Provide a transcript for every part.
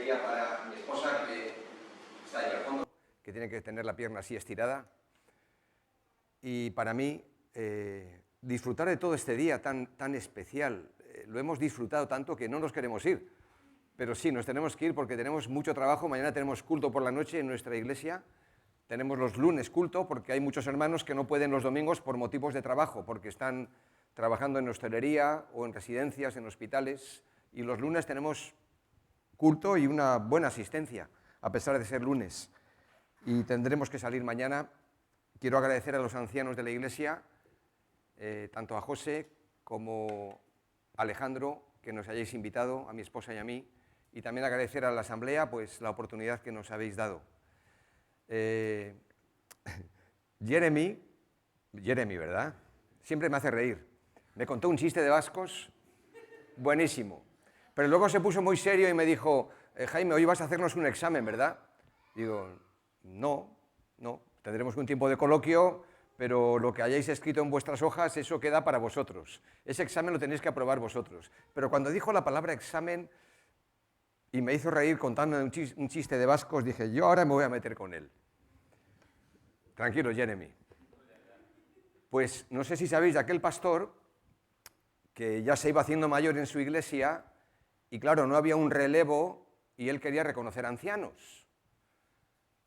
decía para mi esposa, que está ahí al fondo, que tiene que tener la pierna así estirada. Y para mí, disfrutar de todo este día tan especial, lo hemos disfrutado tanto que no nos queremos ir. Pero sí, nos tenemos que ir porque tenemos mucho trabajo. Mañana tenemos culto por la noche en nuestra iglesia. Tenemos los lunes culto porque hay muchos hermanos que no pueden los domingos por motivos de trabajo, porque están trabajando en hostelería o en residencias, en hospitales. Y los lunes tenemos culto y una buena asistencia, a pesar de ser lunes. Y tendremos que salir mañana. Quiero agradecer a los ancianos de la iglesia, tanto a José como a Alejandro, que nos hayáis invitado, a mi esposa y a mí. Y también agradecer a la asamblea pues, la oportunidad que nos habéis dado. Jeremy, ¿verdad? Siempre me hace reír. Me contó un chiste de vascos buenísimo. Pero luego se puso muy serio y me dijo, Jaime, hoy vas a hacernos un examen, ¿verdad? Digo, no, tendremos un tiempo de coloquio, pero lo que hayáis escrito en vuestras hojas, eso queda para vosotros. Ese examen lo tenéis que aprobar vosotros. Pero cuando dijo la palabra examen y me hizo reír contando un chiste de vascos, dije, yo ahora me voy a meter con él. Tranquilo, Jeremy. Pues no sé si sabéis de aquel pastor que ya se iba haciendo mayor en su iglesia y claro, no había un relevo y él quería reconocer ancianos.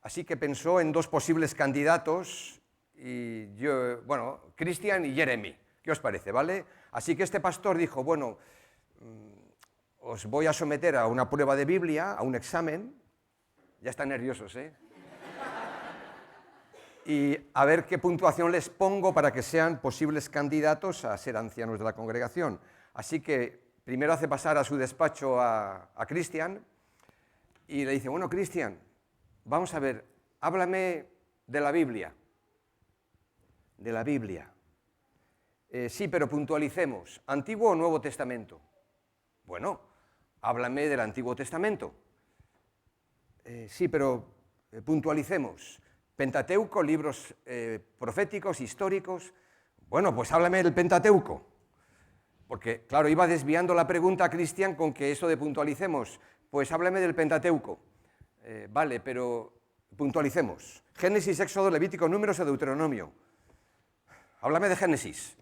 Así que pensó en dos posibles candidatos, y yo, bueno, Christian y Jeremy. ¿Qué os parece, vale? Así que este pastor dijo, bueno, os voy a someter a una prueba de Biblia, a un examen. Ya están nerviosos, ¿eh? Y a ver qué puntuación les pongo para que sean posibles candidatos a ser ancianos de la congregación. Así que primero hace pasar a su despacho a Christian y le dice, bueno, Christian, vamos a ver, háblame de la Biblia. De la Biblia. Sí, pero puntualicemos, ¿Antiguo o Nuevo Testamento? Bueno, háblame del Antiguo Testamento. Sí, pero puntualicemos. Pentateuco, libros proféticos, históricos. Bueno, pues háblame del Pentateuco. Porque, claro, iba desviando la pregunta a Cristian con que eso de puntualicemos. Pues háblame del Pentateuco. Vale, pero puntualicemos. Génesis, Éxodo, Levítico, Números o Deuteronomio. Háblame de Génesis.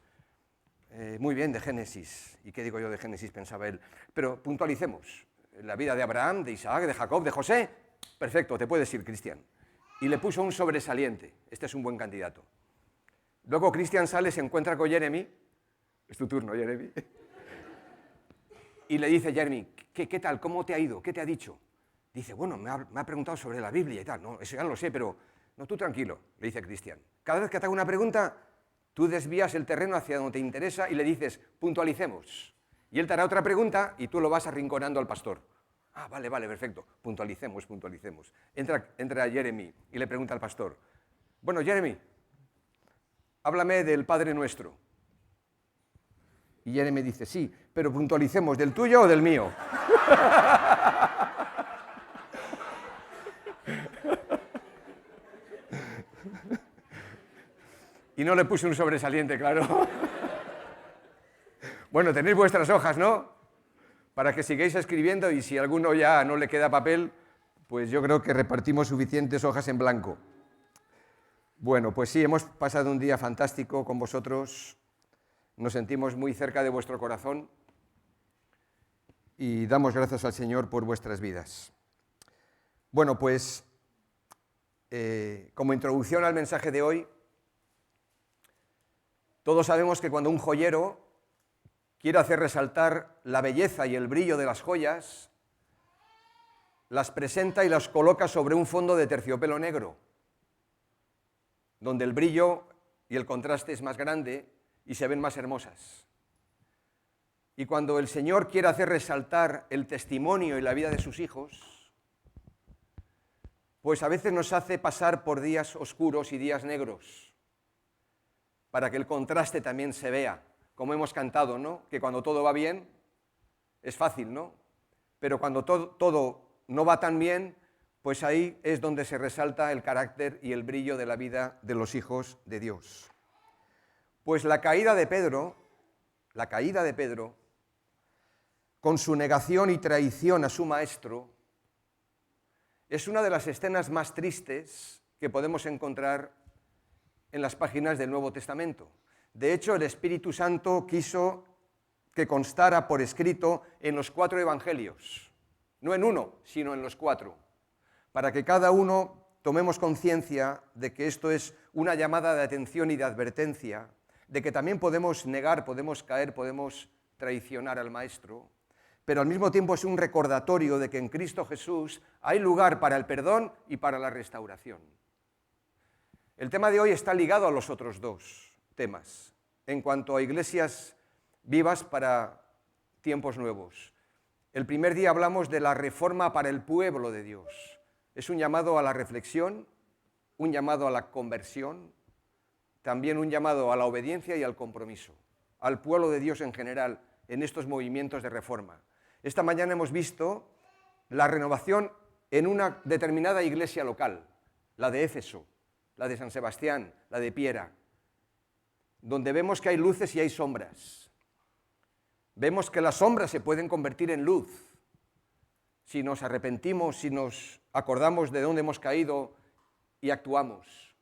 Muy bien, de Génesis. ¿Y qué digo yo de Génesis? Pensaba él. Pero puntualicemos. La vida de Abraham, de Isaac, de Jacob, de José. Perfecto, te puedes ir, Cristian. Y le puso un sobresaliente. Este es un buen candidato. Luego Cristian sale, se encuentra con Jeremy. Es tu turno, Jeremy. Y le dice, Jeremy, ¿qué tal? ¿Cómo te ha ido? ¿Qué te ha dicho? Dice, bueno, me ha preguntado sobre la Biblia y tal. No, eso ya lo sé, pero no, tú tranquilo, le dice Cristian. Cada vez que te haga una pregunta, tú desvías el terreno hacia donde te interesa y le dices, puntualicemos. Y él te hará otra pregunta y tú lo vas arrinconando al pastor. Ah, vale, perfecto. Puntualicemos. Entra Jeremy y le pregunta al pastor. Bueno, Jeremy, háblame del Padre Nuestro. Y Jeremy dice, sí, pero puntualicemos, ¿del tuyo o del mío? Y no le puse un sobresaliente, claro. Bueno, tenéis vuestras hojas, ¿no? Para que sigáis escribiendo y si a alguno ya no le queda papel, pues yo creo que repartimos suficientes hojas en blanco. Bueno, pues sí, hemos pasado un día fantástico con vosotros, nos sentimos muy cerca de vuestro corazón y damos gracias al Señor por vuestras vidas. Bueno, pues como introducción al mensaje de hoy, todos sabemos que cuando un joyero quiere hacer resaltar la belleza y el brillo de las joyas, las presenta y las coloca sobre un fondo de terciopelo negro, donde el brillo y el contraste es más grande y se ven más hermosas. Y cuando el Señor quiere hacer resaltar el testimonio y la vida de sus hijos, pues a veces nos hace pasar por días oscuros y días negros, para que el contraste también se vea. Como hemos cantado, ¿no? Que cuando todo va bien, es fácil, ¿no? Pero cuando todo no va tan bien, pues ahí es donde se resalta el carácter y el brillo de la vida de los hijos de Dios. Pues la caída de Pedro, con su negación y traición a su maestro, Es una de las escenas más tristes que podemos encontrar en las páginas del Nuevo Testamento. De hecho, el Espíritu Santo quiso que constara por escrito en los 4 evangelios, no en uno, sino en los 4, para que cada uno tomemos conciencia de que esto es una llamada de atención y de advertencia, de que también podemos negar, podemos caer, podemos traicionar al Maestro, pero al mismo tiempo es un recordatorio de que en Cristo Jesús hay lugar para el perdón y para la restauración. El tema de hoy está ligado a los otros 2 temas, en cuanto a iglesias vivas para tiempos nuevos. El primer día hablamos de la reforma para el pueblo de Dios. Es un llamado a la reflexión, un llamado a la conversión, también un llamado a la obediencia y al compromiso, al pueblo de Dios en general, en estos movimientos de reforma. Esta mañana hemos visto la renovación en una determinada iglesia local, la de Éfeso, la de San Sebastián, la de Piera, donde vemos que hay luces y hay sombras. Vemos que las sombras se pueden convertir en luz si nos arrepentimos, si nos acordamos de dónde hemos caído y actuamos.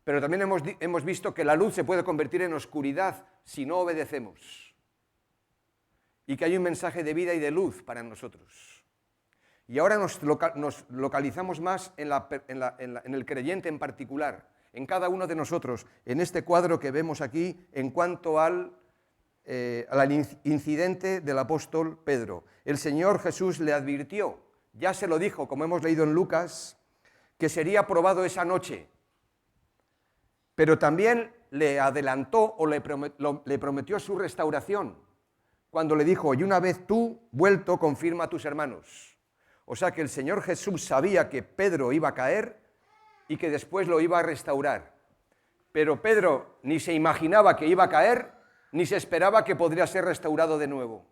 Pero también hemos visto que la luz se puede convertir en oscuridad si no obedecemos. Y que hay un mensaje de vida y de luz para nosotros. Y ahora nos localizamos más en el creyente en particular, en cada uno de nosotros, en este cuadro que vemos aquí, en cuanto al incidente del apóstol Pedro. El Señor Jesús le advirtió, ya se lo dijo, como hemos leído en Lucas, que sería probado esa noche, pero también le adelantó o le prometió su restauración, cuando le dijo, y una vez tú vuelto, confirma a tus hermanos. O sea que el Señor Jesús sabía que Pedro iba a caer y que después lo iba a restaurar. Pero Pedro ni se imaginaba que iba a caer, ni se esperaba que podría ser restaurado de nuevo.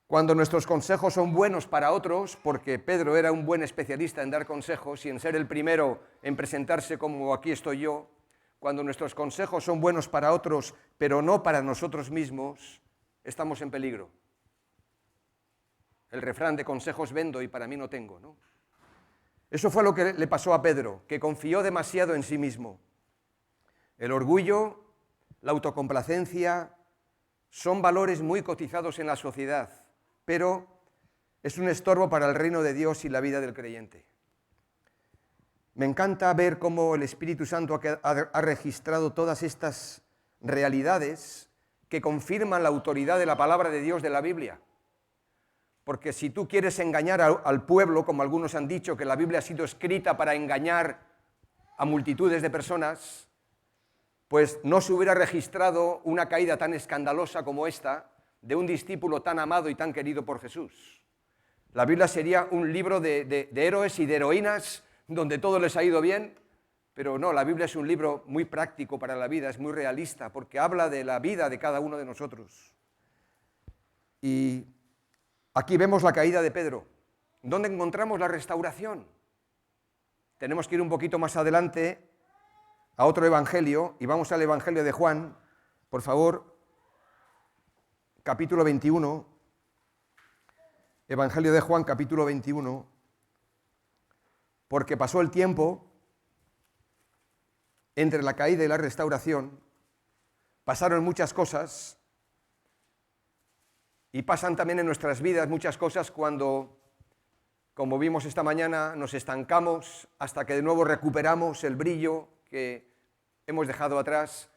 Cuando nuestros consejos son buenos para otros, porque Pedro era un buen especialista en dar consejos y en ser el primero en presentarse como aquí estoy yo, cuando nuestros consejos son buenos para otros, pero no para nosotros mismos, estamos en peligro. El refrán de consejos vendo y para mí no tengo, ¿no? Eso fue lo que le pasó a Pedro, que confió demasiado en sí mismo. El orgullo, la autocomplacencia, son valores muy cotizados en la sociedad, pero es un estorbo para el reino de Dios y la vida del creyente. Me encanta ver cómo el Espíritu Santo ha registrado todas estas realidades que confirman la autoridad de la palabra de Dios de la Biblia. Porque si tú quieres engañar al pueblo, como algunos han dicho, que la Biblia ha sido escrita para engañar a multitudes de personas, pues no se hubiera registrado una caída tan escandalosa como esta de un discípulo tan amado y tan querido por Jesús. La Biblia sería un libro de héroes y de heroínas donde todo les ha ido bien, pero no, la Biblia es un libro muy práctico para la vida, es muy realista, porque habla de la vida de cada uno de nosotros. Y aquí vemos la caída de Pedro. ¿Dónde encontramos la restauración? Tenemos que ir un poquito más adelante a otro evangelio, y vamos al evangelio de Juan, por favor, capítulo 21, evangelio de Juan, capítulo 21, porque pasó el tiempo entre la caída y la restauración, pasaron muchas cosas, y pasan también en nuestras vidas muchas cosas cuando, como vimos esta mañana, nos estancamos hasta que de nuevo recuperamos el brillo que hemos dejado atrás,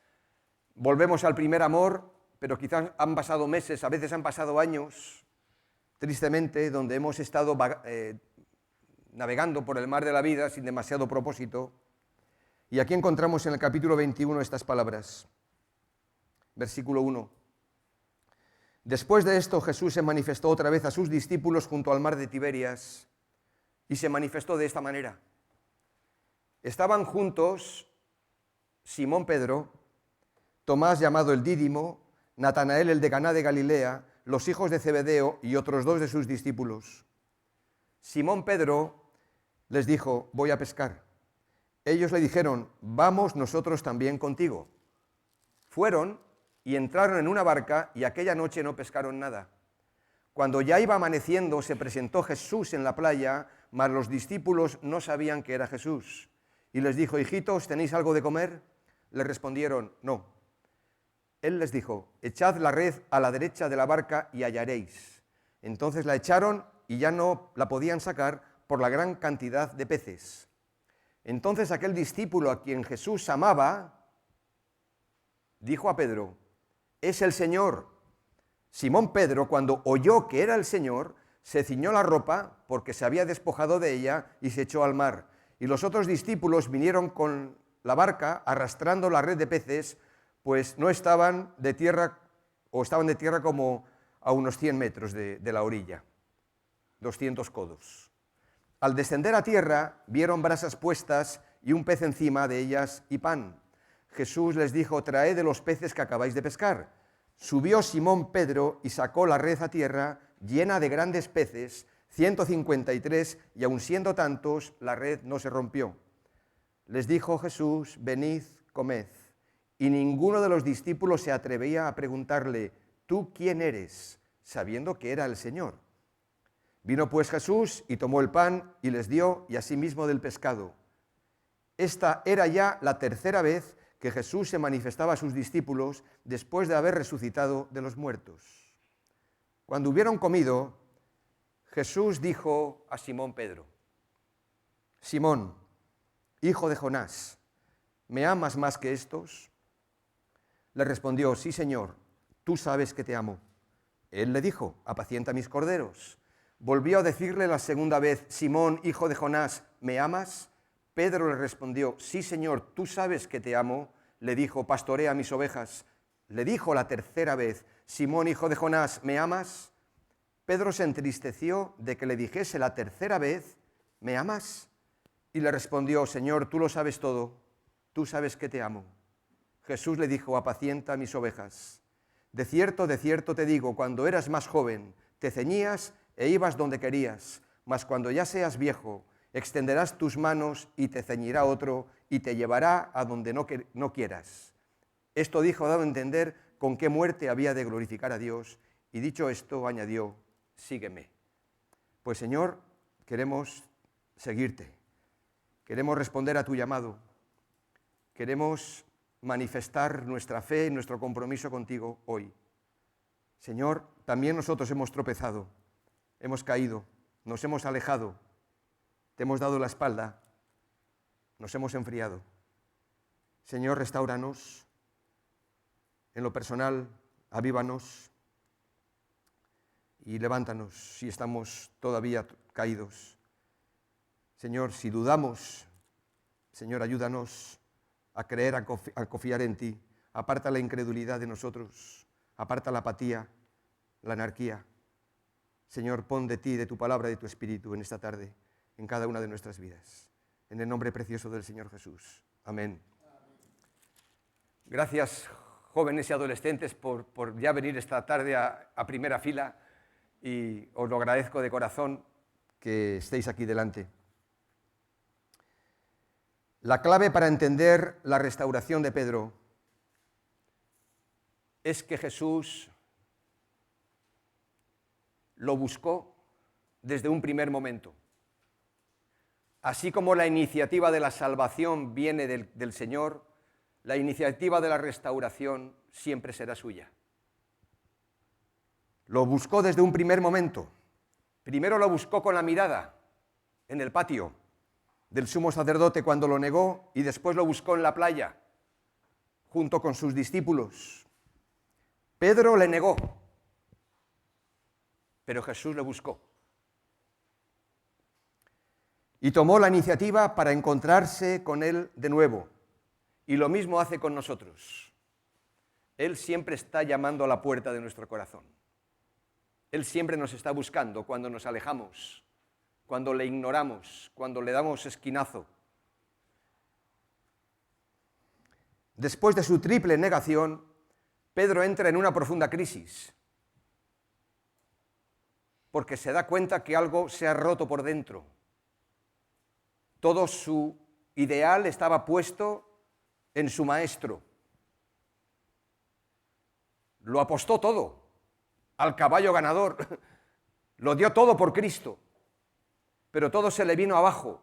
volvemos al primer amor, pero quizás han pasado meses, a veces han pasado años, tristemente, donde hemos estado navegando por el mar de la vida sin demasiado propósito. Y aquí encontramos en el capítulo 21 estas palabras, versículo 1. Después de esto, Jesús se manifestó otra vez a sus discípulos junto al mar de Tiberias y se manifestó de esta manera. Estaban juntos Simón Pedro, Tomás llamado el Dídimo, Natanael el de Caná de Galilea, los hijos de Zebedeo y otros 2 de sus discípulos. Simón Pedro les dijo, voy a pescar. Ellos le dijeron, vamos nosotros también contigo. Fueron y entraron en una barca y aquella noche no pescaron nada. Cuando ya iba amaneciendo, se presentó Jesús en la playa, mas los discípulos no sabían que era Jesús. Y les dijo: hijitos, ¿tenéis algo de comer? Le respondieron: no. Él les dijo: echad la red a la derecha de la barca y hallaréis. Entonces la echaron y ya no la podían sacar por la gran cantidad de peces. Entonces aquel discípulo a quien Jesús amaba dijo a Pedro: es el Señor. Simón Pedro, cuando oyó que era el Señor, se ciñó la ropa porque se había despojado de ella y se echó al mar. Y los otros discípulos vinieron con la barca arrastrando la red de peces, pues no estaban de tierra, o estaban de tierra como a unos 100 metros de la orilla, 200 codos. Al descender a tierra, vieron brasas puestas y un pez encima de ellas y pan. Jesús les dijo: traed de los peces que acabáis de pescar. Subió Simón Pedro y sacó la red a tierra llena de grandes peces, 153, y aun siendo tantos, la red no se rompió. Les dijo Jesús: venid, comed. Y ninguno de los discípulos se atrevía a preguntarle: ¿tú quién eres?, sabiendo que era el Señor. Vino pues Jesús y tomó el pan y les dio, y asimismo del pescado. Esta era ya la tercera vez que Jesús se manifestaba a sus discípulos después de haber resucitado de los muertos. Cuando hubieron comido, Jesús dijo a Simón Pedro: Simón, hijo de Jonás, ¿me amas más que estos? Le respondió: sí, Señor, tú sabes que te amo. Él le dijo: apacienta mis corderos. Volvió a decirle la segunda vez: Simón, hijo de Jonás, ¿me amas? Pedro le respondió: sí, Señor, tú sabes que te amo. Le dijo: pastorea mis ovejas. Le dijo la tercera vez: Simón, hijo de Jonás, ¿me amas? Pedro se entristeció de que le dijese la tercera vez: ¿me amas? Y le respondió: Señor, tú lo sabes todo, tú sabes que te amo. Jesús le dijo: apacienta mis ovejas. De cierto te digo, cuando eras más joven, te ceñías e ibas donde querías, mas cuando ya seas viejo, extenderás tus manos y te ceñirá otro y te llevará a donde no quieras. Esto dijo, dando a entender con qué muerte había de glorificar a Dios, y dicho esto, añadió: sígueme. Pues, Señor, queremos seguirte, queremos responder a tu llamado, queremos manifestar nuestra fe y nuestro compromiso contigo hoy. Señor, también nosotros hemos tropezado, hemos caído, nos hemos alejado, te hemos dado la espalda, nos hemos enfriado. Señor, restáuranos en lo personal, avívanos y levántanos si estamos todavía caídos. Señor, si dudamos, Señor, ayúdanos a creer, a confiar en ti. Aparta la incredulidad de nosotros, aparta la apatía, la anarquía. Señor, pon de ti, de tu palabra y de tu espíritu en esta tarde, en cada una de nuestras vidas. En el nombre precioso del Señor Jesús. Amén. Gracias, jóvenes y adolescentes, por ya venir esta tarde a primera fila, y os lo agradezco de corazón que estéis aquí delante. La clave para entender la restauración de Pedro es que Jesús lo buscó desde un primer momento. Así como la iniciativa de la salvación viene del Señor, la iniciativa de la restauración siempre será suya. Lo buscó desde un primer momento. Primero lo buscó con la mirada en el patio del sumo sacerdote cuando lo negó, y después lo buscó en la playa junto con sus discípulos. Pedro le negó, pero Jesús le buscó. Y tomó la iniciativa para encontrarse con él de nuevo. Y lo mismo hace con nosotros. Él siempre está llamando a la puerta de nuestro corazón. Él siempre nos está buscando cuando nos alejamos, cuando le ignoramos, cuando le damos esquinazo. Después de su triple negación, Pedro entra en una profunda crisis, porque se da cuenta que algo se ha roto por dentro. Todo su ideal estaba puesto en su maestro. Lo apostó todo al caballo ganador lo dio todo por Cristo, pero todo se le vino abajo,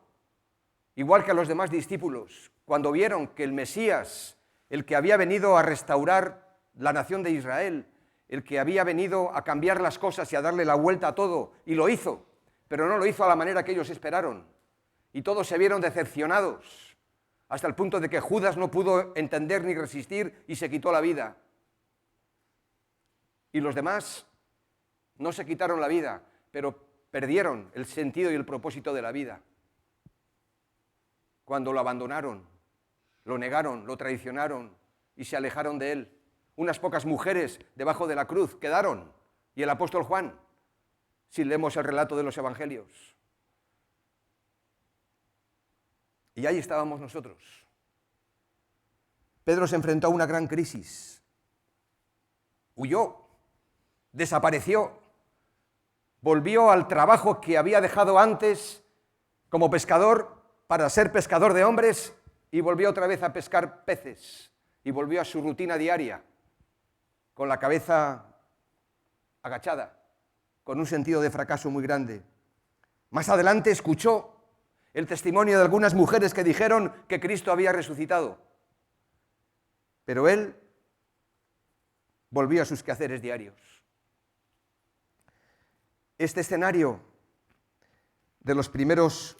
igual que a los demás discípulos, cuando vieron que el Mesías, el que había venido a restaurar la nación de Israel, el que había venido a cambiar las cosas y a darle la vuelta a todo, y lo hizo, pero no lo hizo a la manera que ellos esperaron, y todos se vieron decepcionados, hasta el punto de que Judas no pudo entender ni resistir y se quitó la vida. Y los demás no se quitaron la vida, pero perdieron el sentido y el propósito de la vida. Cuando lo abandonaron, lo negaron, lo traicionaron y se alejaron de él. Unas pocas mujeres debajo de la cruz quedaron, y el apóstol Juan, si leemos el relato de los evangelios. Y ahí estábamos nosotros. Pedro se enfrentó a una gran crisis. Huyó, desapareció, volvió al trabajo que había dejado antes como pescador para ser pescador de hombres y volvió otra vez a pescar peces y volvió a su rutina diaria con la cabeza agachada, con un sentido de fracaso muy grande. Más adelante escuchó el testimonio de algunas mujeres que dijeron que Cristo había resucitado, pero él volvió a sus quehaceres diarios. Este escenario de los primeros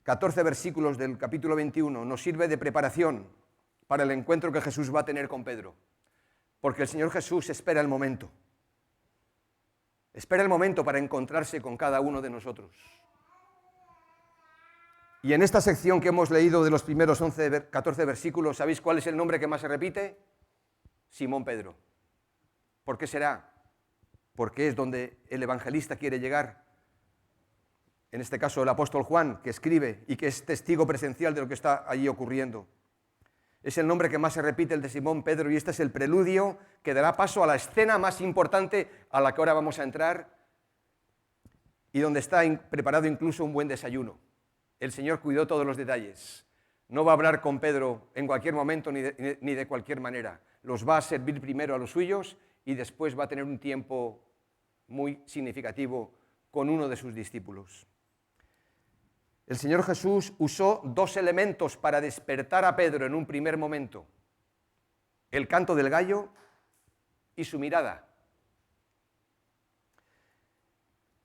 14 versículos del capítulo 21 nos sirve de preparación para el encuentro que Jesús va a tener con Pedro, porque el Señor Jesús espera el momento para encontrarse con cada uno de nosotros. Y en esta sección que hemos leído de los primeros 14 versículos, ¿sabéis cuál es el nombre que más se repite? Simón Pedro. ¿Por qué será? Porque es donde el evangelista quiere llegar. En este caso el apóstol Juan, que escribe y que es testigo presencial de lo que está allí ocurriendo. Es el nombre que más se repite, el de Simón Pedro, y este es el preludio que dará paso a la escena más importante a la que ahora vamos a entrar y donde está preparado incluso un buen desayuno. El Señor cuidó todos los detalles. No va a hablar con Pedro en cualquier momento ni de cualquier manera. Los va a servir primero a los suyos y después va a tener un tiempo muy significativo con uno de sus discípulos. El Señor Jesús usó dos elementos para despertar a Pedro en un primer momento: el canto del gallo y su mirada.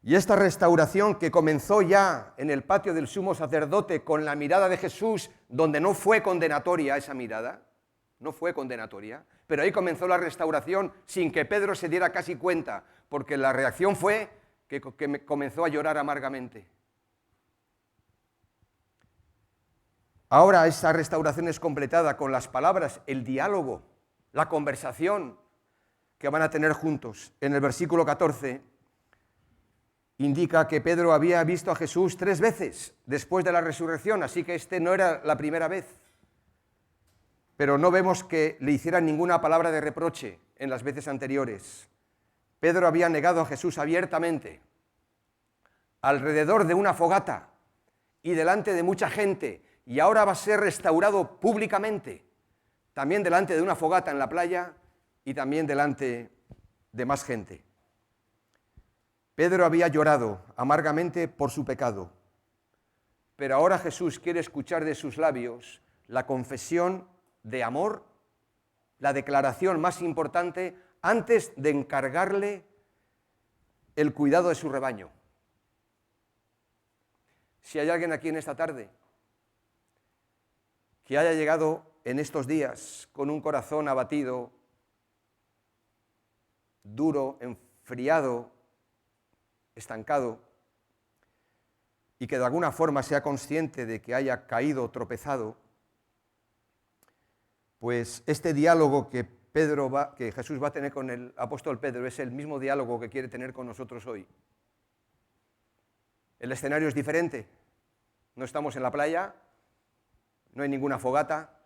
Y esta restauración que comenzó ya en el patio del sumo sacerdote con la mirada de Jesús, donde no fue condenatoria esa mirada, no fue condenatoria, pero ahí comenzó la restauración sin que Pedro se diera casi cuenta, porque la reacción fue que comenzó a llorar amargamente. Ahora esa restauración es completada con las palabras, el diálogo, la conversación que van a tener juntos. En el versículo 14 indica que Pedro había visto a Jesús 3 veces después de la resurrección, así que no era la primera vez. Pero no vemos que le hicieran ninguna palabra de reproche en las veces anteriores. Pedro había negado a Jesús abiertamente, alrededor de una fogata y delante de mucha gente, y ahora va a ser restaurado públicamente, también delante de una fogata en la playa y también delante de más gente. Pedro había llorado amargamente por su pecado, pero ahora Jesús quiere escuchar de sus labios la confesión de amor, la declaración más importante antes de encargarle el cuidado de su rebaño. Si hay alguien aquí en esta tarde que haya llegado en estos días con un corazón abatido, duro, enfriado, estancado, y que de alguna forma sea consciente de que haya caído, tropezado, pues este diálogo que Jesús va a tener con el apóstol Pedro es el mismo diálogo que quiere tener con nosotros hoy. El escenario es diferente. No estamos en la playa, no hay ninguna fogata,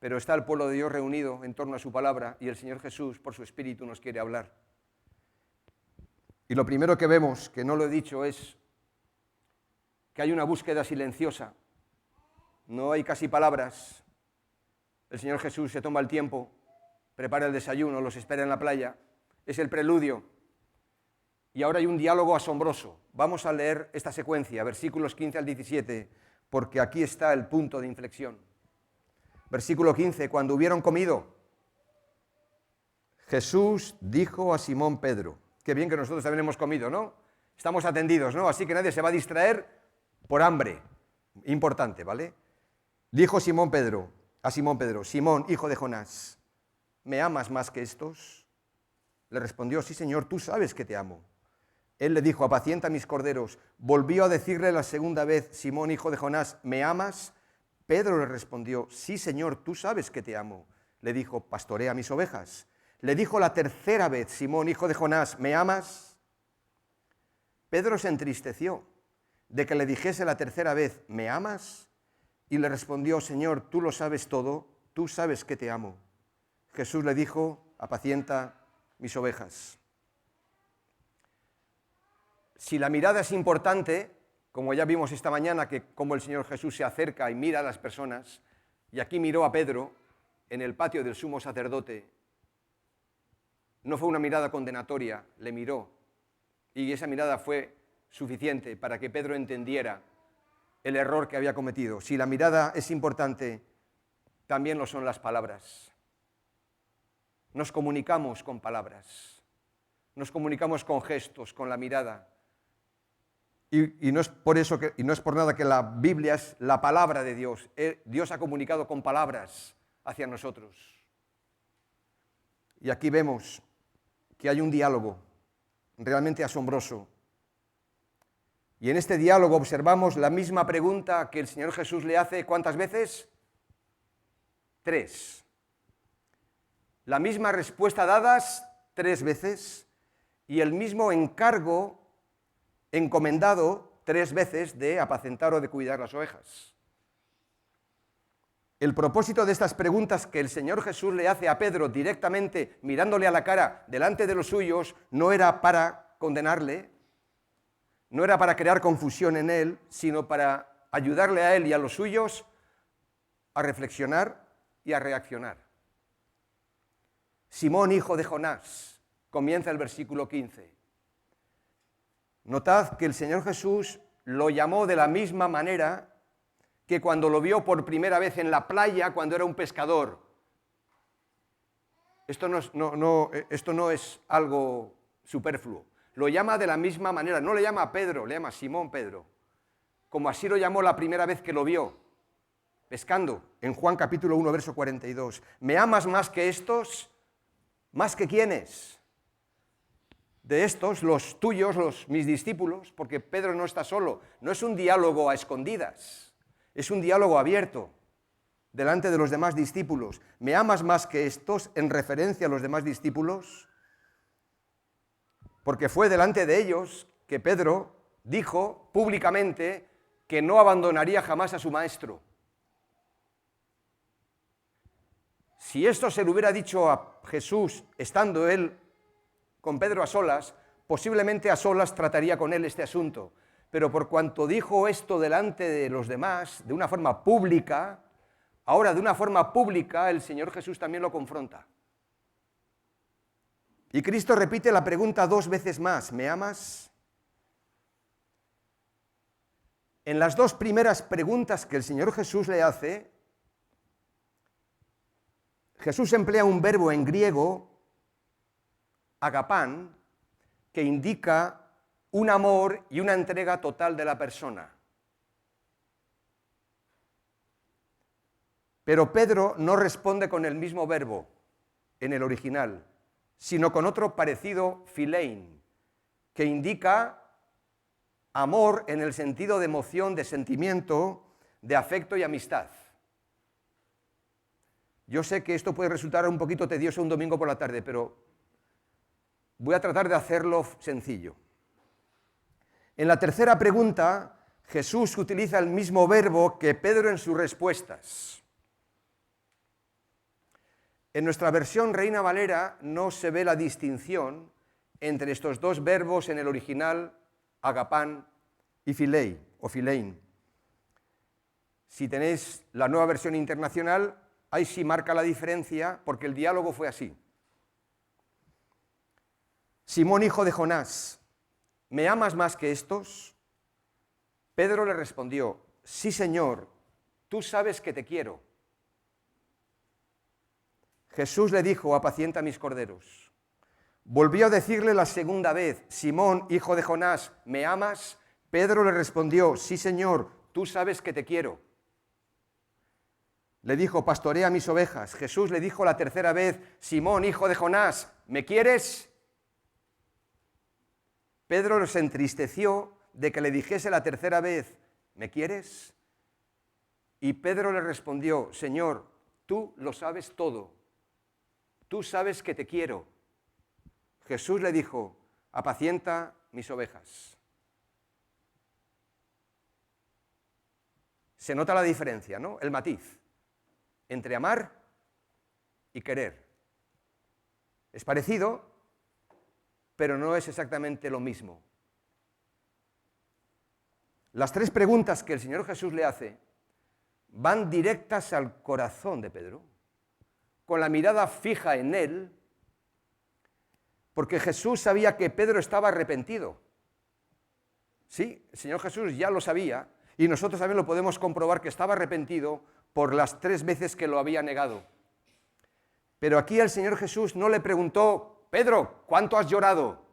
pero está el pueblo de Dios reunido en torno a su palabra y el Señor Jesús, por su Espíritu, nos quiere hablar. Y lo primero que vemos, que no lo he dicho, es que hay una búsqueda silenciosa. No hay casi palabras. El Señor Jesús se toma el tiempo, prepara el desayuno, los espera en la playa. Es el preludio. Y ahora hay un diálogo asombroso. Vamos a leer esta secuencia, versículos 15 al 17, porque aquí está el punto de inflexión. Versículo 15, cuando hubieron comido, Jesús dijo a Simón Pedro, qué bien que nosotros también hemos comido, ¿no? Estamos atendidos, ¿no? Así que nadie se va a distraer por hambre. Importante, ¿vale? Dijo a Simón Pedro, Simón, hijo de Jonás, ¿me amas más que estos? Le respondió, sí, Señor, tú sabes que te amo. Él le dijo, apacienta mis corderos. Volvió a decirle la segunda vez, Simón, hijo de Jonás, ¿me amas? Pedro le respondió, sí, Señor, tú sabes que te amo. Le dijo, pastorea mis ovejas. Le dijo la tercera vez, Simón, hijo de Jonás, ¿me amas? Pedro se entristeció de que le dijese la tercera vez, ¿me amas? Y le respondió, Señor, tú lo sabes todo, tú sabes que te amo. Jesús le dijo, apacienta mis ovejas. Si la mirada es importante, como ya vimos esta mañana, que como el Señor Jesús se acerca y mira a las personas, y aquí miró a Pedro en el patio del sumo sacerdote, no fue una mirada condenatoria, le miró, y esa mirada fue suficiente para que Pedro entendiera el error que había cometido. Si la mirada es importante, también lo son las palabras. Nos comunicamos con palabras, nos comunicamos con gestos, con la mirada. Y no es por nada que la Biblia es la palabra de Dios. Dios ha comunicado con palabras hacia nosotros. Y aquí vemos que hay un diálogo realmente asombroso. Y en este diálogo observamos la misma pregunta que el Señor Jesús le hace, ¿cuántas veces? 3. La misma respuesta dadas 3 veces y el mismo encargo encomendado 3 veces de apacentar o de cuidar las ovejas. El propósito de estas preguntas que el Señor Jesús le hace a Pedro directamente, mirándole a la cara delante de los suyos, no era para condenarle, no era para crear confusión en él, sino para ayudarle a él y a los suyos a reflexionar y a reaccionar. Simón, hijo de Jonás, comienza el versículo 15. Notad que el Señor Jesús lo llamó de la misma manera que cuando lo vio por primera vez en la playa cuando era un pescador. Esto no es algo superfluo. Lo llama de la misma manera, no le llama a Pedro, le llama a Simón Pedro, como así lo llamó la primera vez que lo vio, pescando, en Juan capítulo 1, verso 42. ¿Me amas más que estos? ¿Más que quiénes? De estos, los tuyos, mis discípulos, porque Pedro no está solo, no es un diálogo a escondidas, es un diálogo abierto delante de los demás discípulos. ¿Me amas más que estos en referencia a los demás discípulos? Porque fue delante de ellos que Pedro dijo públicamente que no abandonaría jamás a su maestro. Si esto se lo hubiera dicho a Jesús estando él con Pedro a solas, posiblemente a solas trataría con él este asunto. Pero por cuanto dijo esto delante de los demás, de una forma pública, ahora de una forma pública el Señor Jesús también lo confronta. Y Cristo repite la pregunta 2 veces más, ¿me amas? En las 2 primeras preguntas que el Señor Jesús le hace, Jesús emplea un verbo en griego, agapán, que indica un amor y una entrega total de la persona. Pero Pedro no responde con el mismo verbo en el original, sino con otro parecido, philein, que indica amor en el sentido de emoción, de sentimiento, de afecto y amistad. Yo sé que esto puede resultar un poquito tedioso un domingo por la tarde, pero voy a tratar de hacerlo sencillo. En la tercera pregunta, Jesús utiliza el mismo verbo que Pedro en sus respuestas. En nuestra versión Reina Valera no se ve la distinción entre estos 2 verbos en el original, agapán y philei, o philein. Si tenéis la nueva versión internacional, ahí sí marca la diferencia, porque el diálogo fue así. Simón, hijo de Jonás, ¿me amas más que estos? Pedro le respondió, sí, Señor, tú sabes que te quiero. Jesús le dijo, apacienta mis corderos. Volvió a decirle la segunda vez, Simón, hijo de Jonás, ¿me amas? Pedro le respondió, sí, Señor, tú sabes que te quiero. Le dijo, pastorea mis ovejas. Jesús le dijo la tercera vez, Simón, hijo de Jonás, ¿me quieres? Pedro se entristeció de que le dijese la tercera vez, ¿me quieres? Y Pedro le respondió, Señor, tú lo sabes todo. Tú sabes que te quiero. Jesús le dijo, apacienta mis ovejas. Se nota la diferencia, ¿no? El matiz entre amar y querer. Es parecido, pero no es exactamente lo mismo. Las tres preguntas que el Señor Jesús le hace van directas al corazón de Pedro, con la mirada fija en él, porque Jesús sabía que Pedro estaba arrepentido. Sí, el Señor Jesús ya lo sabía, y nosotros también lo podemos comprobar que estaba arrepentido por las 3 veces que lo había negado. Pero aquí el Señor Jesús no le preguntó, Pedro, ¿cuánto has llorado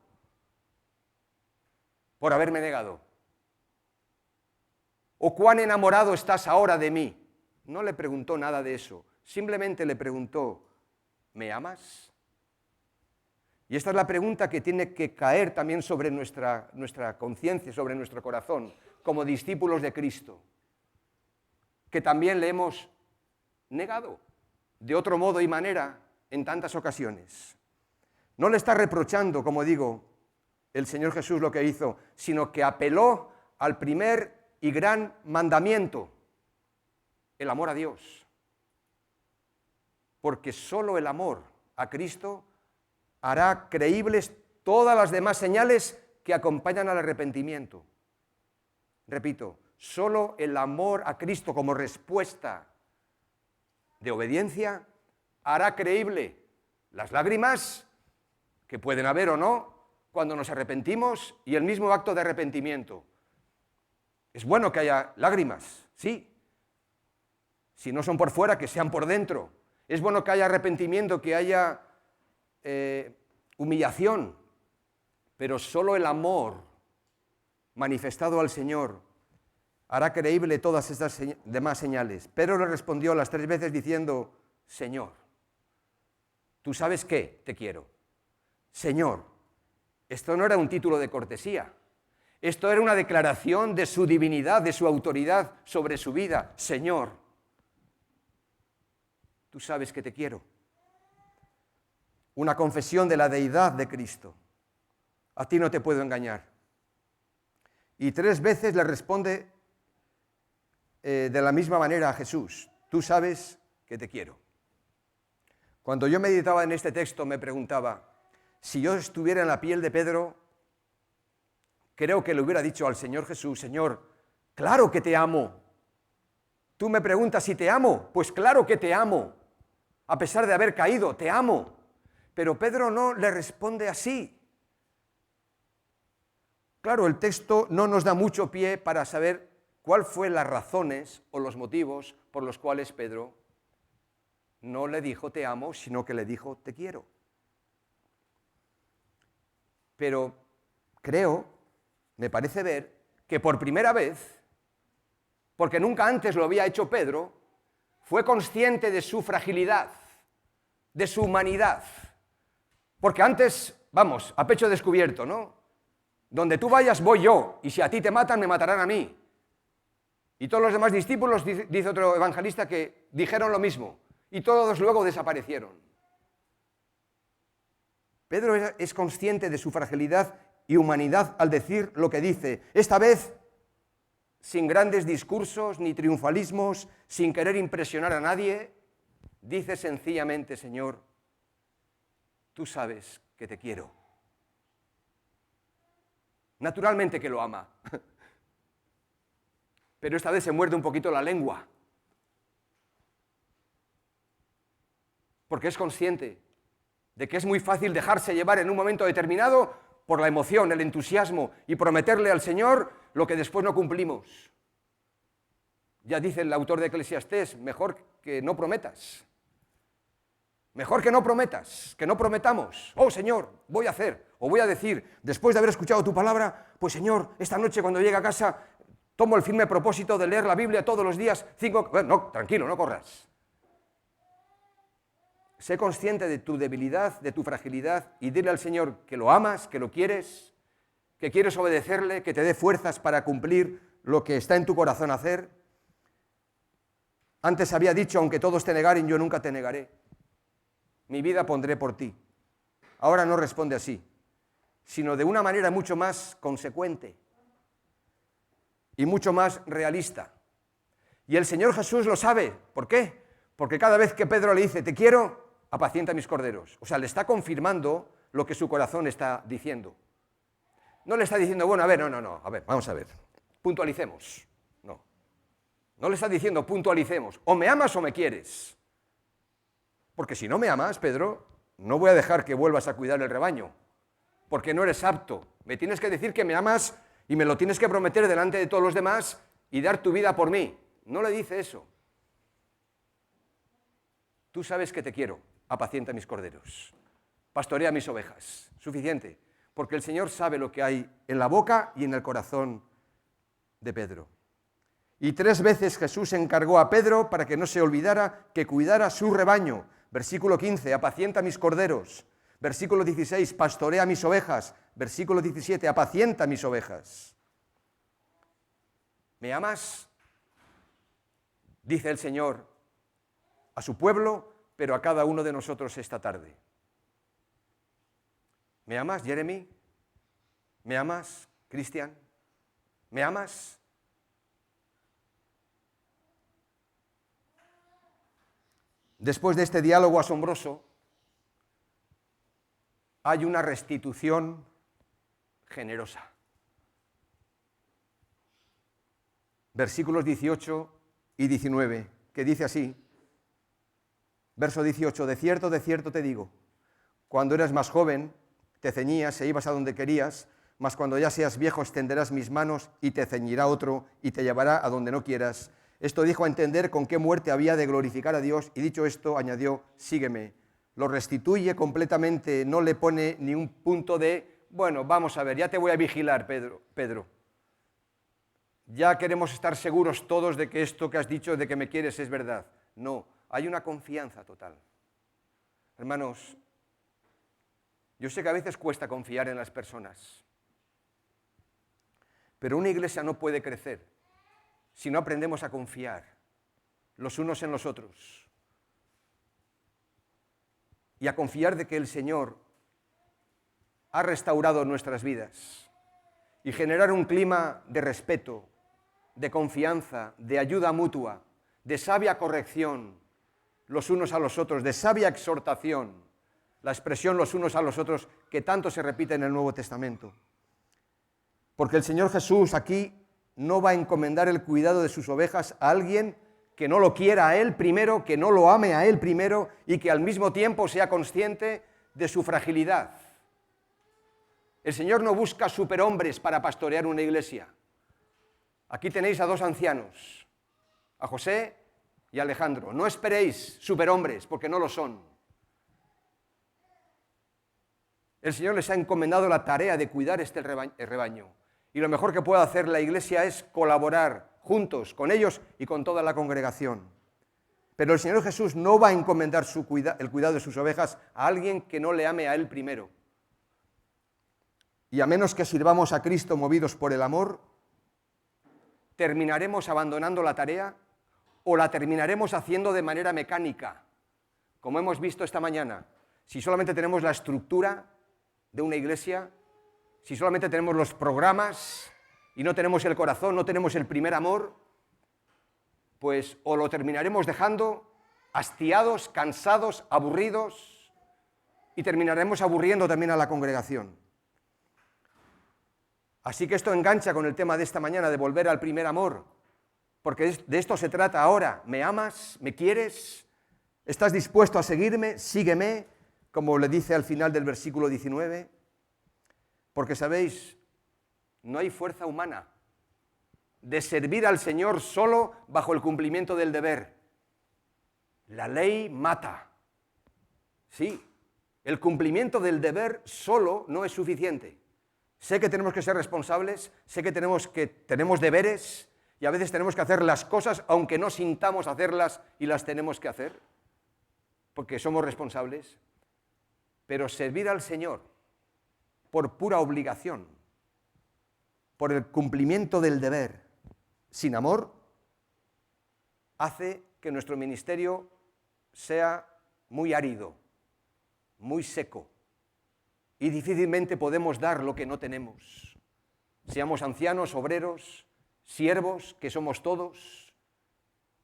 por haberme negado? ¿O cuán enamorado estás ahora de mí? No le preguntó nada de eso, simplemente le preguntó, ¿me amas? Y esta es la pregunta que tiene que caer también sobre nuestra conciencia, sobre nuestro corazón, como discípulos de Cristo, que también le hemos negado de otro modo y manera en tantas ocasiones. No le está reprochando, como digo, el Señor Jesús lo que hizo, sino que apeló al primer y gran mandamiento, el amor a Dios. Porque solo el amor a Cristo hará creíbles todas las demás señales que acompañan al arrepentimiento. Repito, solo el amor a Cristo como respuesta de obediencia hará creíble las lágrimas, que pueden haber o no, cuando nos arrepentimos, y el mismo acto de arrepentimiento. Es bueno que haya lágrimas, sí. Si no son por fuera, que sean por dentro. Es bueno que haya arrepentimiento, que haya humillación, pero solo el amor manifestado al Señor hará creíble todas estas demás señales. Pedro le respondió las 3 veces diciendo, Señor, ¿tú sabes qué? Te quiero. Señor, esto no era un título de cortesía, esto era una declaración de su divinidad, de su autoridad sobre su vida. Señor, tú sabes que te quiero. Una confesión de la deidad de Cristo. A ti no te puedo engañar. Y 3 veces le responde de la misma manera a Jesús, tú sabes que te quiero. Cuando yo meditaba en este texto me preguntaba, si yo estuviera en la piel de Pedro, creo que le hubiera dicho al Señor Jesús, Señor, claro que te amo. Tú me preguntas si te amo, pues claro que te amo, a pesar de haber caído, te amo. Pero Pedro no le responde así. Claro, el texto no nos da mucho pie para saber cuál fue las razones o los motivos por los cuales Pedro no le dijo te amo, sino que le dijo te quiero. Pero creo, me parece ver, que por primera vez, porque nunca antes lo había hecho Pedro, fue consciente de su fragilidad, de su humanidad. Porque antes, vamos, a pecho descubierto, ¿no? Donde tú vayas voy yo, y si a ti te matan, me matarán a mí. Y todos los demás discípulos, dice otro evangelista, que dijeron lo mismo, y todos luego desaparecieron. Pedro es consciente de su fragilidad y humanidad al decir lo que dice, esta vez sin grandes discursos ni triunfalismos, sin querer impresionar a nadie, dice sencillamente, Señor, tú sabes que te quiero. Naturalmente que lo ama, pero esta vez se muerde un poquito la lengua, porque es consciente de que es muy fácil dejarse llevar en un momento determinado por la emoción, el entusiasmo y prometerle al Señor lo que después no cumplimos. Ya dice el autor de Eclesiastés, mejor que no prometas. Mejor que no prometas, que no prometamos. Oh Señor, voy a hacer, o voy a decir, después de haber escuchado tu palabra, pues Señor, esta noche cuando llegue a casa, tomo el firme propósito de leer la Biblia todos los días, 5... Bueno, no, tranquilo, no corras. Sé consciente de tu debilidad, de tu fragilidad, y dile al Señor que lo amas, que lo quieres, que quieres obedecerle, que te dé fuerzas para cumplir lo que está en tu corazón hacer. Antes había dicho, aunque todos te negaren, yo nunca te negaré. Mi vida pondré por ti. Ahora no responde así, sino de una manera mucho más consecuente y mucho más realista. Y el Señor Jesús lo sabe. ¿Por qué? Porque cada vez que Pedro le dice, te quiero, apacienta mis corderos. O sea, le está confirmando lo que su corazón está diciendo. No le está diciendo, bueno, a ver, no, a ver, vamos a ver, puntualicemos. No le está diciendo, puntualicemos, o me amas o me quieres. Porque si no me amas, Pedro, no voy a dejar que vuelvas a cuidar el rebaño, porque no eres apto. Me tienes que decir que me amas y me lo tienes que prometer delante de todos los demás y dar tu vida por mí. No le dice eso. Tú sabes que te quiero, apacienta mis corderos, pastorea mis ovejas. Suficiente, porque el Señor sabe lo que hay en la boca y en el corazón de Pedro. Y 3 veces Jesús encargó a Pedro para que no se olvidara que cuidara su rebaño. Versículo 15, apacienta mis corderos. Versículo 16, pastorea mis ovejas. Versículo 17, apacienta mis ovejas. ¿Me amas? Dice el Señor a su pueblo, pero a cada uno de nosotros esta tarde. ¿Me amas, Jeremy? ¿Me amas, Cristian? ¿Me amas? Después de este diálogo asombroso, hay una restitución generosa. Versículos 18 y 19, que dice así, verso 18, de cierto te digo, cuando eras más joven, te ceñías e ibas a donde querías, mas cuando ya seas viejo extenderás mis manos y te ceñirá otro y te llevará a donde no quieras. Esto dijo a entender con qué muerte había de glorificar a Dios, y dicho esto, añadió, sígueme. Lo restituye completamente, no le pone ni un punto de, bueno, vamos a ver, ya te voy a vigilar, Pedro. Ya queremos estar seguros todos de que esto que has dicho, de que me quieres, es verdad. No, hay una confianza total. Hermanos, yo sé que a veces cuesta confiar en las personas, pero una iglesia no puede crecer si no aprendemos a confiar los unos en los otros y a confiar de que el Señor ha restaurado nuestras vidas y generar un clima de respeto, de confianza, de ayuda mutua, de sabia corrección los unos a los otros, de sabia exhortación, la expresión los unos a los otros que tanto se repite en el Nuevo Testamento. Porque el Señor Jesús aquí no va a encomendar el cuidado de sus ovejas a alguien que no lo quiera a Él primero, que no lo ame a Él primero y que al mismo tiempo sea consciente de su fragilidad. El Señor no busca superhombres para pastorear una iglesia. Aquí tenéis a 2 ancianos, a José y a Alejandro. No esperéis superhombres, porque no lo son. El Señor les ha encomendado la tarea de cuidar este rebaño. Y lo mejor que puede hacer la iglesia es colaborar juntos con ellos y con toda la congregación. Pero el Señor Jesús no va a encomendar el cuidado de sus ovejas a alguien que no le ame a Él primero. Y a menos que sirvamos a Cristo movidos por el amor, terminaremos abandonando la tarea o la terminaremos haciendo de manera mecánica, como hemos visto esta mañana. Si solamente tenemos la estructura de una iglesia, si solamente tenemos los programas y no tenemos el corazón, no tenemos el primer amor, pues o lo terminaremos dejando hastiados, cansados, aburridos, y terminaremos aburriendo también a la congregación. Así que esto engancha con el tema de esta mañana, de volver al primer amor, porque de esto se trata ahora. ¿Me amas? ¿Me quieres? ¿Estás dispuesto a seguirme? Sígueme, como le dice al final del versículo 19. Porque, ¿sabéis? No hay fuerza humana de servir al Señor solo bajo el cumplimiento del deber. La ley mata. Sí, el cumplimiento del deber solo no es suficiente. Sé que tenemos que ser responsables, sé que tenemos deberes y a veces tenemos que hacer las cosas aunque no sintamos hacerlas y las tenemos que hacer, porque somos responsables. Pero servir al Señor por pura obligación, por el cumplimiento del deber, sin amor, hace que nuestro ministerio sea muy árido, muy seco, y difícilmente podemos dar lo que no tenemos. Seamos ancianos, obreros, siervos, que somos todos,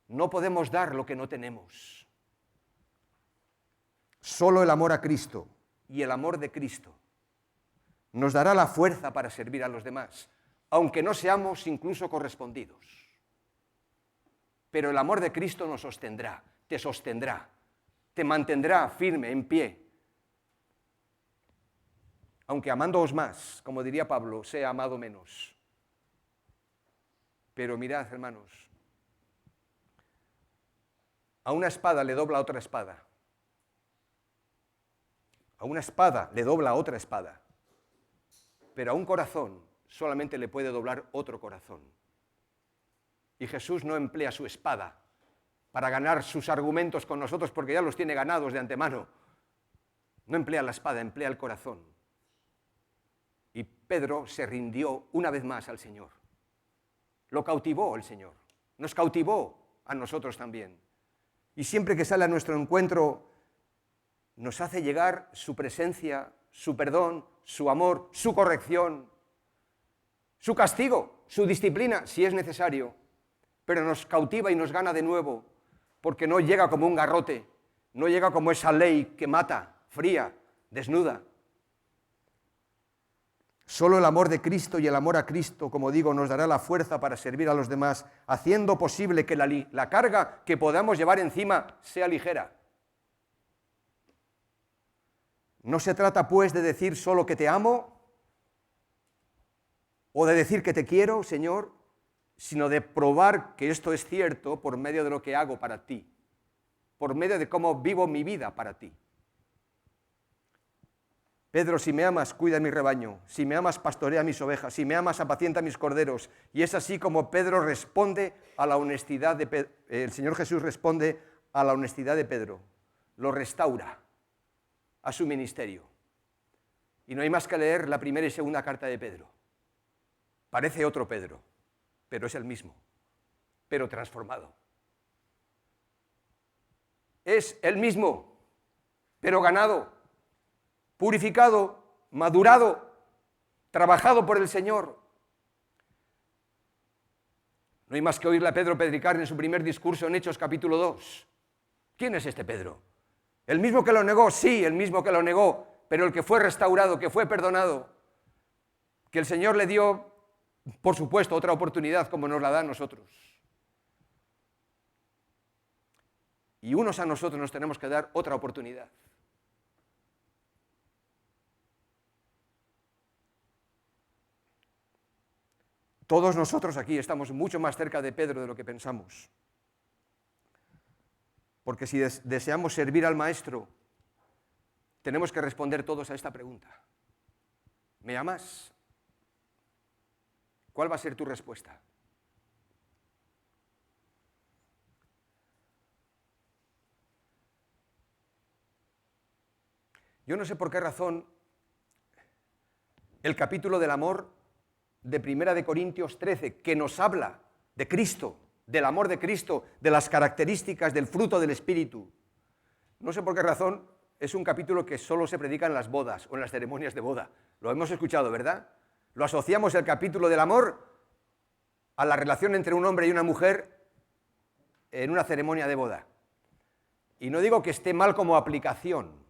no podemos dar lo que no tenemos. Solo el amor a Cristo y el amor de Cristo nos dará la fuerza para servir a los demás, aunque no seamos incluso correspondidos. Pero el amor de Cristo nos sostendrá, te mantendrá firme, en pie. Aunque amándoos más, como diría Pablo, sea amado menos. Pero mirad, hermanos, a una espada le dobla otra espada. A una espada le dobla otra espada. Pero a un corazón solamente le puede doblar otro corazón. Y Jesús no emplea su espada para ganar sus argumentos con nosotros porque ya los tiene ganados de antemano. No emplea la espada, emplea el corazón. Y Pedro se rindió una vez más al Señor. Lo cautivó el Señor. Nos cautivó a nosotros también. Y siempre que sale a nuestro encuentro, nos hace llegar su presencia, su perdón, su amor, su corrección, su castigo, su disciplina, si es necesario. Pero nos cautiva y nos gana de nuevo, porque no llega como un garrote, no llega como esa ley que mata, fría, desnuda. Solo el amor de Cristo y el amor a Cristo, como digo, nos dará la fuerza para servir a los demás, haciendo posible que la carga que podamos llevar encima sea ligera. No se trata, pues, de decir solo que te amo o de decir que te quiero, Señor, sino de probar que esto es cierto por medio de lo que hago para ti, por medio de cómo vivo mi vida para ti. Pedro, si me amas, cuida mi rebaño, si me amas, pastorea mis ovejas, si me amas, apacienta mis corderos. Y es así como Pedro responde a la honestidad de el Señor Jesús responde a la honestidad de Pedro, lo restaura a su ministerio. Y no hay más que leer la primera y segunda carta de Pedro. Parece otro Pedro, pero es el mismo, pero transformado. Es el mismo, pero ganado, purificado, madurado, trabajado por el Señor. No hay más que oírle a Pedro predicar en su primer discurso en Hechos capítulo 2. ¿Quién es este Pedro? ¿El mismo que lo negó? Sí, el mismo que lo negó, pero el que fue restaurado, que fue perdonado, que el Señor le dio, por supuesto, otra oportunidad como nos la da a nosotros. Y unos a nosotros nos tenemos que dar otra oportunidad. Todos nosotros aquí estamos mucho más cerca de Pedro de lo que pensamos. Porque si deseamos servir al Maestro, tenemos que responder todos a esta pregunta. ¿Me amas? ¿Cuál va a ser tu respuesta? Yo no sé por qué razón el capítulo del amor de 1 Corintios 13, que nos habla de Cristo, del amor de Cristo, de las características del fruto del Espíritu. No sé por qué razón es un capítulo que solo se predica en las bodas o en las ceremonias de boda. Lo hemos escuchado, ¿verdad? Lo asociamos el capítulo del amor a la relación entre un hombre y una mujer en una ceremonia de boda. Y no digo que esté mal como aplicación,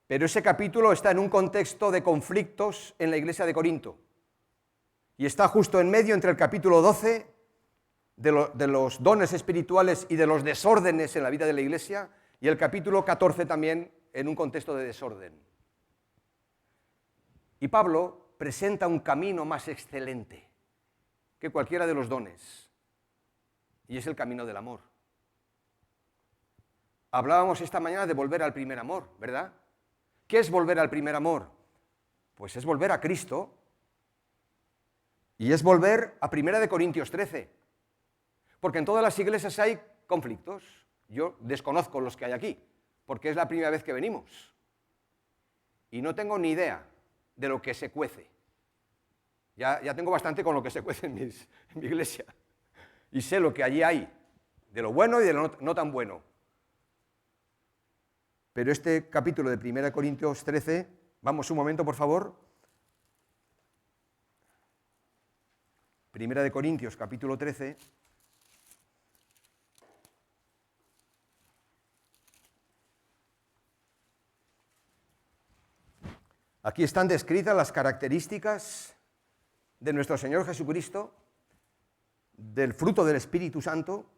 pero ese capítulo está en un contexto de conflictos en la iglesia de Corinto. Y está justo en medio entre el capítulo 12 de los dones espirituales y de los desórdenes en la vida de la iglesia, y el capítulo 14 también en un contexto de desorden. Y Pablo presenta un camino más excelente que cualquiera de los dones, y es el camino del amor. Hablábamos esta mañana de volver al primer amor, ¿verdad? ¿Qué es volver al primer amor? Pues es volver a Cristo, y es volver a 1 Corintios 13, porque en todas las iglesias hay conflictos. Yo desconozco los que hay aquí, porque es la primera vez que venimos, y no tengo ni idea de lo que se cuece. Ya tengo bastante con lo que se cuece en mi iglesia, y sé lo que allí hay, de lo bueno y de lo no tan bueno. Pero este capítulo de 1 Corintios 13, vamos un momento, por favor. 1 Corintios, capítulo 13. Aquí están descritas las características de nuestro Señor Jesucristo, del fruto del Espíritu Santo,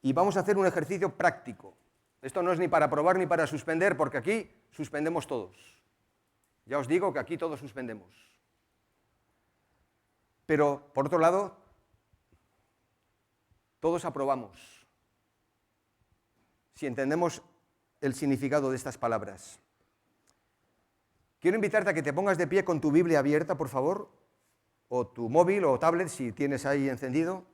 y vamos a hacer un ejercicio práctico. Esto no es ni para probar ni para suspender, porque aquí suspendemos todos. Ya os digo que aquí todos suspendemos. Pero, por otro lado, todos aprobamos, si entendemos el significado de estas palabras. Quiero invitarte a que te pongas de pie con tu Biblia abierta, por favor, o tu móvil o tablet, si tienes ahí encendido.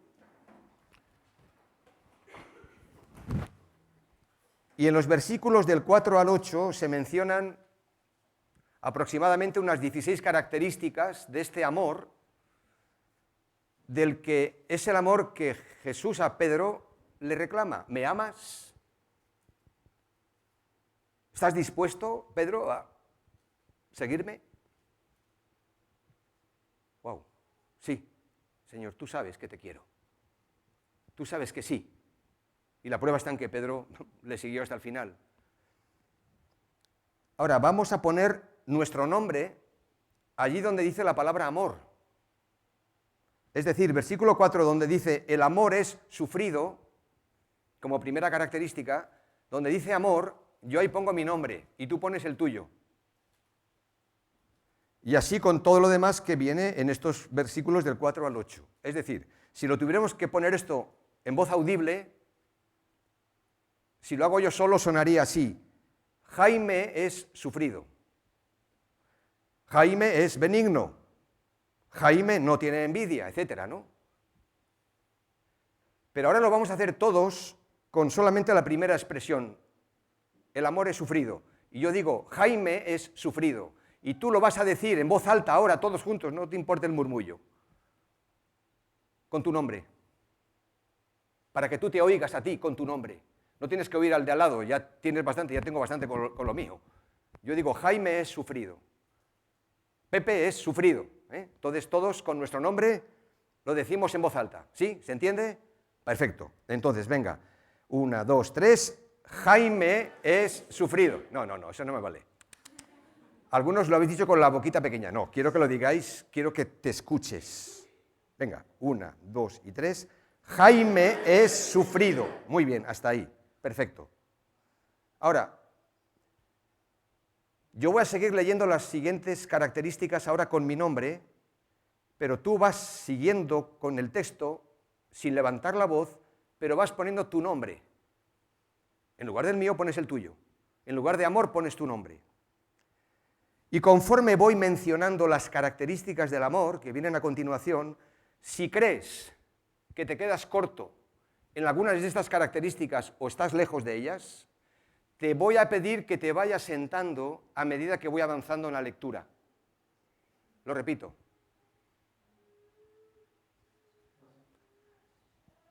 Y en los versículos del 4 al 8 se mencionan aproximadamente unas 16 características de este amor, del que es el amor que Jesús a Pedro le reclama. ¿Me amas? ¿Estás dispuesto, Pedro, a seguirme? Wow, sí, Señor, tú sabes que te quiero. Tú sabes que sí. Y la prueba está en que Pedro le siguió hasta el final. Ahora, vamos a poner nuestro nombre allí donde dice la palabra amor. Es decir, versículo 4, donde dice el amor es sufrido, como primera característica, donde dice amor, yo ahí pongo mi nombre y tú pones el tuyo. Y así con todo lo demás que viene en estos versículos del 4 al 8. Es decir, si lo tuviéramos que poner esto en voz audible, si lo hago yo solo sonaría así: Jaime es sufrido, Jaime es benigno, Jaime no tiene envidia, etcétera, ¿no? Pero ahora lo vamos a hacer todos con solamente la primera expresión: el amor es sufrido. Y yo digo, Jaime es sufrido. Y tú lo vas a decir en voz alta ahora, todos juntos, no te importe el murmullo, con tu nombre, para que tú te oigas a ti con tu nombre. No tienes que oír al de al lado, ya tienes bastante, ya tengo bastante con lo mío. Yo digo, Jaime es sufrido, Pepe es sufrido. Entonces todos con nuestro nombre lo decimos en voz alta. ¿Sí? ¿Se entiende? Perfecto. Entonces, venga, 1, 2, 3, Jaime es sufrido. No, eso no me vale. Algunos lo habéis dicho con la boquita pequeña. No, quiero que lo digáis, quiero que te escuches. Venga, 1, 2 y 3. Jaime es sufrido. Muy bien, hasta ahí. Perfecto. Ahora, yo voy a seguir leyendo las siguientes características ahora con mi nombre, pero tú vas siguiendo con el texto sin levantar la voz, pero vas poniendo tu nombre. En lugar del mío pones el tuyo. En lugar de amor pones tu nombre. Y conforme voy mencionando las características del amor, que vienen a continuación, si crees que te quedas corto en algunas de estas características o estás lejos de ellas, te voy a pedir que te vayas sentando a medida que voy avanzando en la lectura. Lo repito.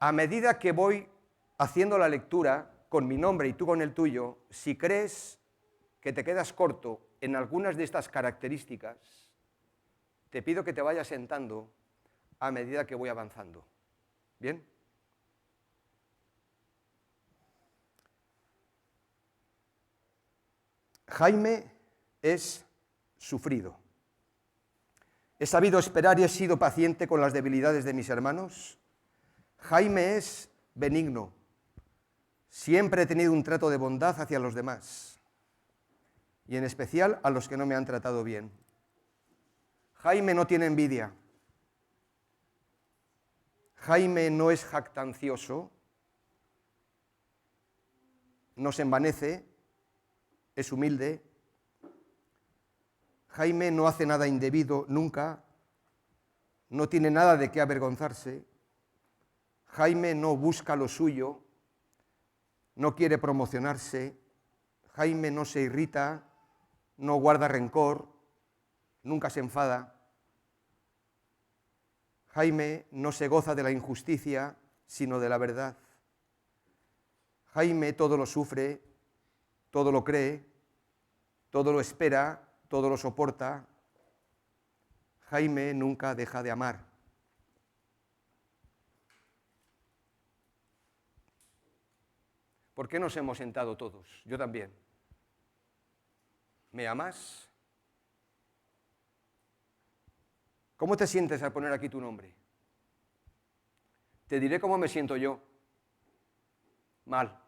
A medida que voy haciendo la lectura con mi nombre y tú con el tuyo, si crees que te quedas corto en algunas de estas características, te pido que te vayas sentando a medida que voy avanzando. ¿Bien? Jaime es sufrido. He sabido esperar y he sido paciente con las debilidades de mis hermanos. Jaime es benigno. Siempre he tenido un trato de bondad hacia los demás. y en especial a los que no me han tratado bien. Jaime no tiene envidia. Jaime no es jactancioso, no se envanece, es humilde. Jaime no hace nada indebido nunca, no tiene nada de qué avergonzarse. Jaime no busca lo suyo, no quiere promocionarse. Jaime no se irrita, no guarda rencor, nunca se enfada. Jaime no se goza de la injusticia, sino de la verdad. Jaime todo lo sufre, todo lo cree, todo lo espera, todo lo soporta. Jaime nunca deja de amar. ¿Por qué nos hemos sentado todos? Yo también. ¿Me amas? ¿Cómo te sientes al poner aquí tu nombre? Te diré cómo me siento yo. Mal.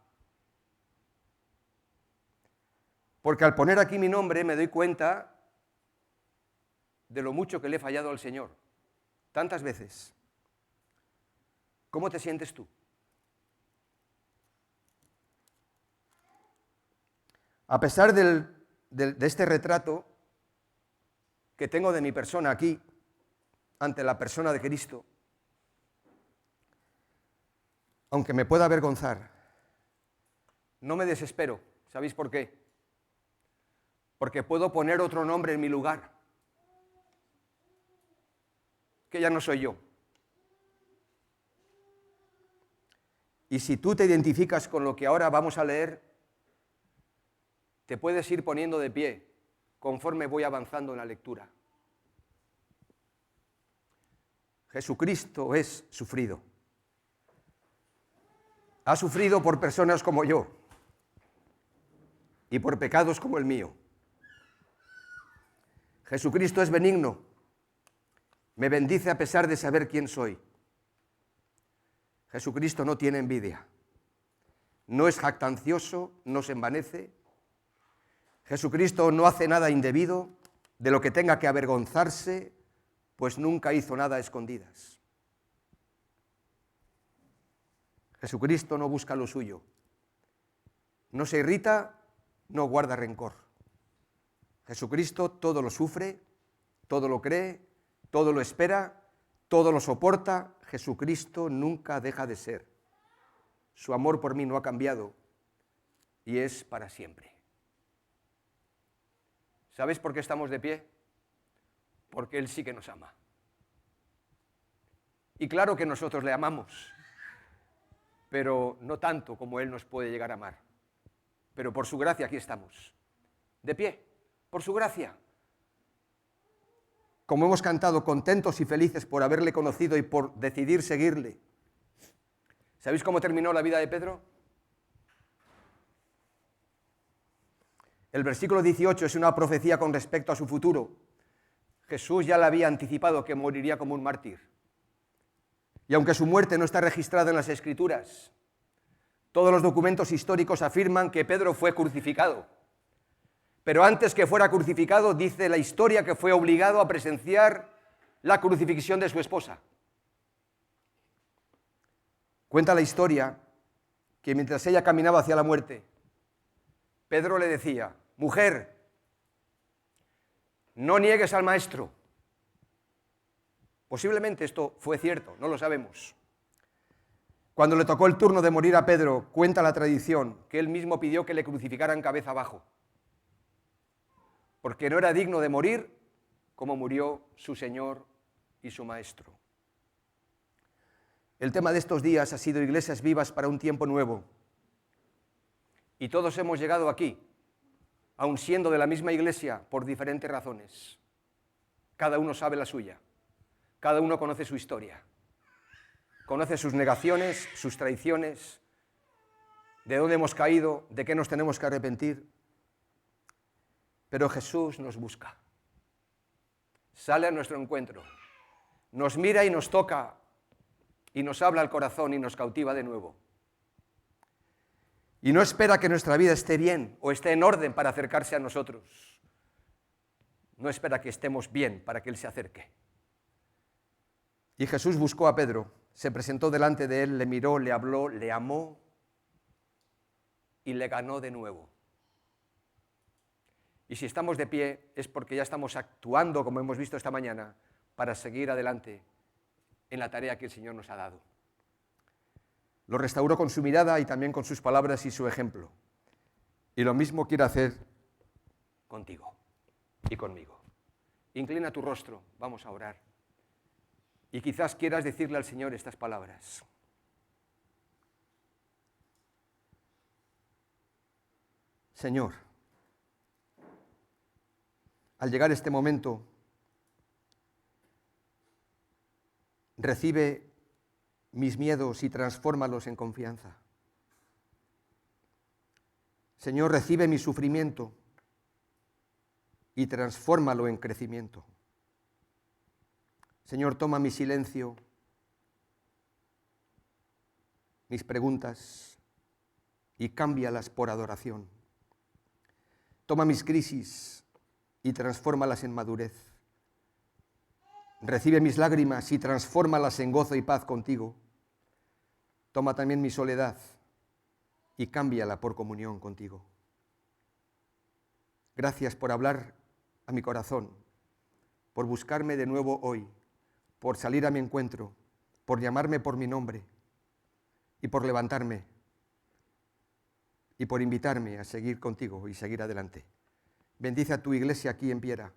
Porque al poner aquí mi nombre me doy cuenta de lo mucho que le he fallado al Señor. Tantas veces. ¿Cómo te sientes tú? A pesar de este retrato que tengo de mi persona aquí, ante la persona de Cristo, aunque me pueda avergonzar, no me desespero. ¿Sabéis por qué? Porque puedo poner otro nombre en mi lugar, que ya no soy yo. Y si tú te identificas con lo que ahora vamos a leer, te puedes ir poniendo de pie conforme voy avanzando en la lectura. Jesucristo es sufrido. Ha sufrido por personas como yo y por pecados como el mío. Jesucristo es benigno. Me bendice a pesar de saber quién soy. Jesucristo no tiene envidia. No es jactancioso, no se envanece. Jesucristo no hace nada indebido, de lo que tenga que avergonzarse, pues nunca hizo nada a escondidas. Jesucristo no busca lo suyo. No se irrita, no guarda rencor. Jesucristo todo lo sufre, todo lo cree, todo lo espera, todo lo soporta. Jesucristo nunca deja de ser. Su amor por mí no ha cambiado y es para siempre. ¿Sabes por qué estamos de pie? Porque Él sí que nos ama. Y claro que nosotros le amamos, pero no tanto como Él nos puede llegar a amar. Pero por su gracia aquí estamos, de pie, por su gracia. Como hemos cantado, contentos y felices por haberle conocido y por decidir seguirle. ¿Sabéis cómo terminó la vida de Pedro? El versículo 18 es una profecía con respecto a su futuro. Jesús ya le había anticipado que moriría como un mártir. Y aunque su muerte no está registrada en las Escrituras, todos los documentos históricos afirman que Pedro fue crucificado. Pero antes que fuera crucificado, dice la historia que fue obligado a presenciar la crucifixión de su esposa. Cuenta la historia que mientras ella caminaba hacia la muerte, Pedro le decía: mujer, no niegues al maestro. Posiblemente esto fue cierto, no lo sabemos. Cuando le tocó el turno de morir a Pedro, cuenta la tradición que él mismo pidió que le crucificaran cabeza abajo, porque no era digno de morir como murió su Señor y su Maestro. El tema de estos días ha sido iglesias vivas para un tiempo nuevo. Y todos hemos llegado aquí, aun siendo de la misma iglesia, por diferentes razones. Cada uno sabe la suya, cada uno conoce su historia, conoce sus negaciones, sus traiciones, de dónde hemos caído, de qué nos tenemos que arrepentir. Pero Jesús nos busca, sale a nuestro encuentro, nos mira y nos toca, y nos habla al corazón y nos cautiva de nuevo. Y no espera que nuestra vida esté bien o esté en orden para acercarse a nosotros. No espera que estemos bien para que Él se acerque. Y Jesús buscó a Pedro, se presentó delante de él, le miró, le habló, le amó y le ganó de nuevo. Y si estamos de pie es porque ya estamos actuando, como hemos visto esta mañana, para seguir adelante en la tarea que el Señor nos ha dado. Lo restauró con su mirada y también con sus palabras y su ejemplo. Y lo mismo quiere hacer contigo y conmigo. Inclina tu rostro, vamos a orar. Y quizás quieras decirle al Señor estas palabras. Señor, al llegar este momento, recibe mis miedos y transfórmalos en confianza. Señor, recibe mi sufrimiento y transfórmalo en crecimiento. Señor, toma mi silencio, mis preguntas y cámbialas por adoración. Toma mis crisis y transfórmalas en madurez. Recibe mis lágrimas y transfórmalas en gozo y paz contigo. Toma también mi soledad y cámbiala por comunión contigo. Gracias por hablar a mi corazón, por buscarme de nuevo hoy, por salir a mi encuentro, por llamarme por mi nombre y por levantarme y por invitarme a seguir contigo y seguir adelante. Bendice a tu iglesia aquí en Piera,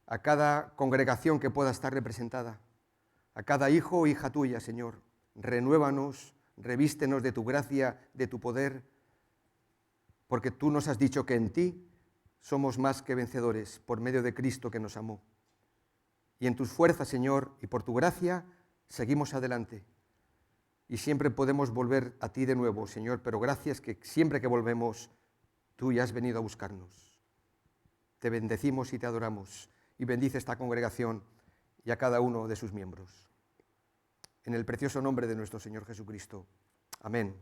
a cada congregación que pueda estar representada, a cada hijo o hija tuya, Señor. Renuévanos, revístenos de tu gracia, de tu poder, porque tú nos has dicho que en ti somos más que vencedores por medio de Cristo que nos amó. Y en tus fuerzas, Señor, y por tu gracia, seguimos adelante. Y siempre podemos volver a ti de nuevo, Señor, pero gracias que siempre que volvemos, tú ya has venido a buscarnos. Te bendecimos y te adoramos, y bendice esta congregación y a cada uno de sus miembros. En el precioso nombre de nuestro Señor Jesucristo. Amén.